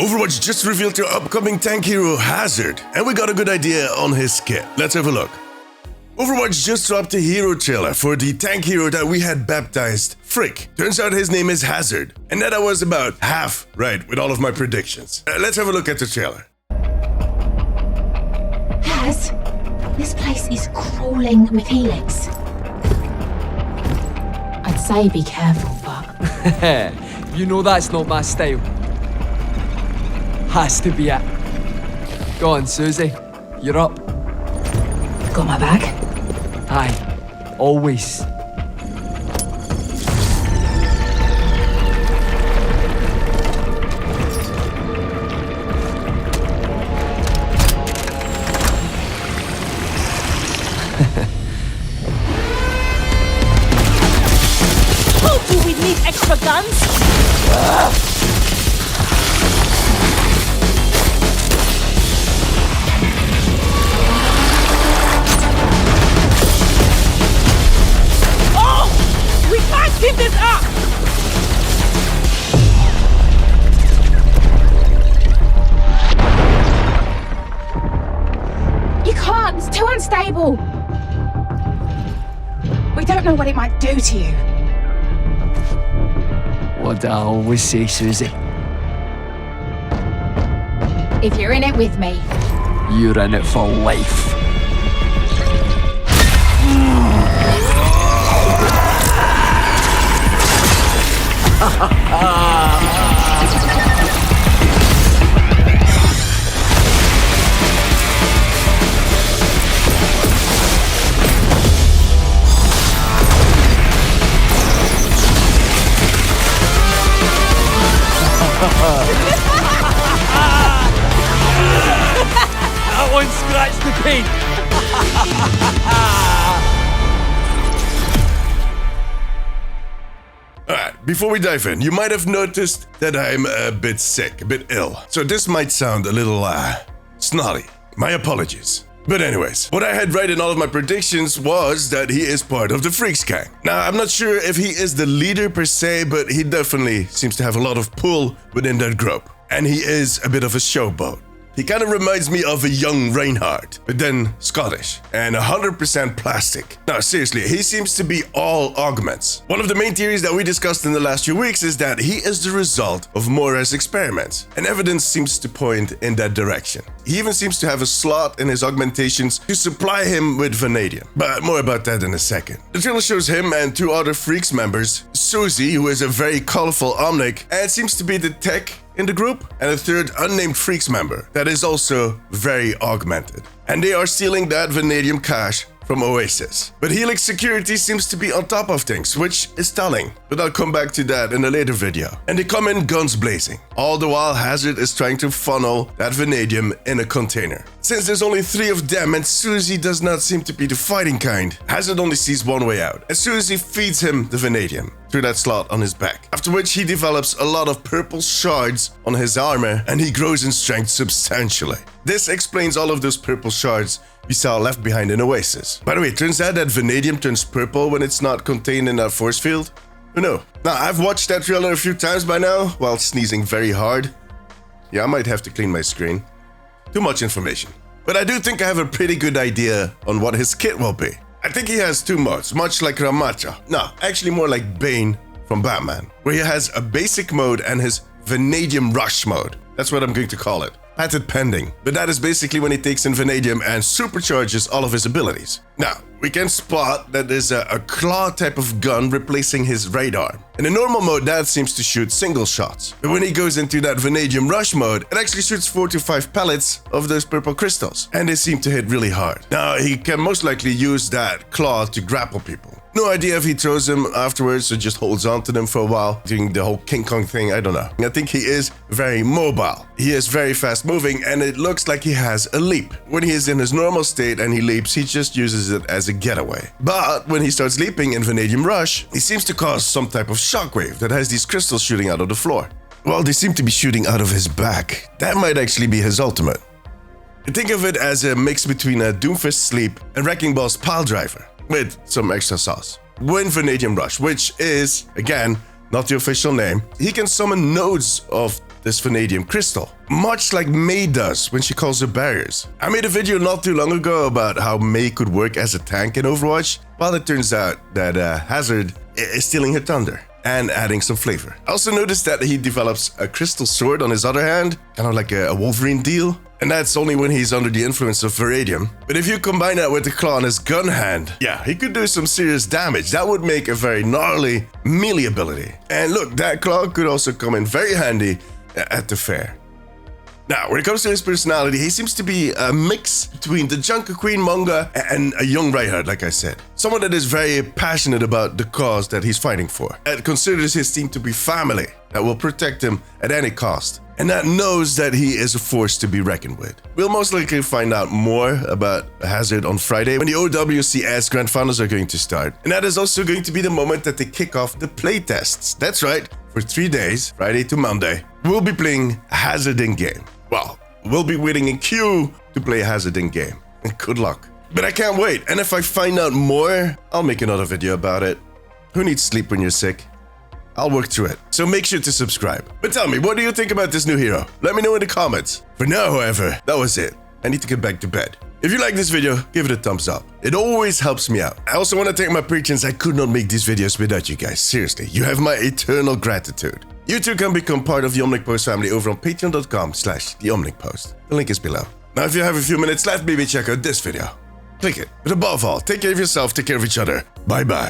Overwatch just revealed their upcoming tank hero Hazard, and we got a good idea on his kit. Let's have a look. Overwatch just dropped a hero trailer for the tank hero that we had baptized Frick. Turns out his name is Hazard, and that I was about half right with all of my predictions. Let's have a look at the trailer. Haz, this place is crawling with Helix. I'd say be careful, but... You know that's not my style. Has to be it. Go on, Susie. You're up. Got my bag? Aye. Always. Told you we'd need extra guns! We can't keep this up! You can't, it's too unstable. We don't know what it might do to you. What I always say, Susie. If you're in it with me. You're in it for life. That one scratched the paint. Alright, before we dive in, you might have noticed that I'm a bit sick, a bit ill. So this might sound a little, snotty. My apologies. But anyways, what I had right in all of my predictions was that he is part of the Freaks gang. Now, I'm not sure if he is the leader per se, but he definitely seems to have a lot of pull within that group. And he is a bit of a showboat. He kind of reminds me of a young Reinhardt, but then Scottish, and 100% plastic. Now seriously, he seems to be all augments. One of the main theories that we discussed in the last few weeks is that he is the result of Mora's experiments, and evidence seems to point in that direction. He even seems to have a slot in his augmentations to supply him with vanadium, but more about that in a second. The trailer shows him and two other Freaks members, Susie, who is a very colorful Omnic, and seems to be the tech in the group, and a third unnamed Freaks member that is also very augmented. And they are stealing that vanadium cache from Oasis. But Helix Security seems to be on top of things, which is telling, but I'll come back to that in a later video. And they come in guns blazing. All the while Hazard is trying to funnel that vanadium in a container. Since there's only 3 of them and Susie does not seem to be the fighting kind, Hazard only sees one way out, and Susie feeds him the vanadium through that slot on his back. After which he develops a lot of purple shards on his armor and he grows in strength substantially. This explains all of those purple shards we saw left behind in Oasis. By the way, it turns out that vanadium turns purple when it's not contained in that force field. Who knew? Now, I've watched that trailer a few times by now while sneezing very hard. Yeah, I might have to clean my screen. Too much information. But I do think I have a pretty good idea on what his kit will be. I think he has 2 modes, much like Ramacha. No, actually more like Bane from Batman, where he has a basic mode and his Vanadium Rush mode. That's what I'm going to call it. Patent pending. But that is basically when he takes in Vanadium and supercharges all of his abilities. Now, we can spot that there's a claw type of gun replacing his right arm. In the normal mode, that seems to shoot single shots. But when he goes into that Vanadium Rush mode, it actually shoots 4 to 5 pellets of those purple crystals. And they seem to hit really hard. Now, he can most likely use that claw to grapple people. No idea if he throws them afterwards or just holds on to them for a while, doing the whole King Kong thing, I don't know. I think he is very mobile. He is very fast moving and it looks like he has a leap. When he is in his normal state and he leaps, he just uses it as a getaway. But when he starts leaping in Vanadium Rush, he seems to cause some type of shockwave that has these crystals shooting out of the floor. Well, they seem to be shooting out of his back. That might actually be his ultimate. Think of it as a mix between a Doomfist Sleep and Wrecking Ball's Pile Driver, with some extra sauce. When Vanadium Rush, which is, again, not the official name, he can summon nodes of this vanadium crystal, much like Mei does when she calls her barriers. I made a video not too long ago about how Mei could work as a tank in Overwatch, while it turns out that Hazard is stealing her thunder and adding some flavor. I also noticed that he develops a crystal sword on his other hand, kind of like a Wolverine deal. And that's only when he's under the influence of vanadium. But if you combine that with the claw on his gun hand, yeah, he could do some serious damage. That would make a very gnarly melee ability. And look, that claw could also come in very handy at the fair. Now, when it comes to his personality, he seems to be a mix between the Junker Queen manga and a young Reinhardt, like I said. Someone that is very passionate about the cause that he's fighting for, and considers his team to be family, that will protect him at any cost, and that knows that he is a force to be reckoned with. We'll most likely find out more about Hazard on Friday when the OWCS Grand Finals are going to start. And that is also going to be the moment that they kick off the playtests. That's right, for 3 days, Friday to Monday, we'll be playing Hazard in game. Well, we'll be waiting in queue to play Hazard in game. And good luck. But I can't wait. And if I find out more, I'll make another video about it. Who needs sleep when you're sick? I'll work through it. So make sure to subscribe. But tell me, what do you think about this new hero? Let me know in the comments. For now, however, that was it. I need to get back to bed. If you like this video, give it a thumbs up. It always helps me out. I also want to thank my patrons. I could not make these videos without you guys. Seriously, you have my eternal gratitude. You too can become part of the Omnic Post family over on patreon.com/theomnicpost. The link is below. Now, if you have a few minutes left, maybe check out this video. Click it. But above all, take care of yourself, take care of each other. Bye-bye.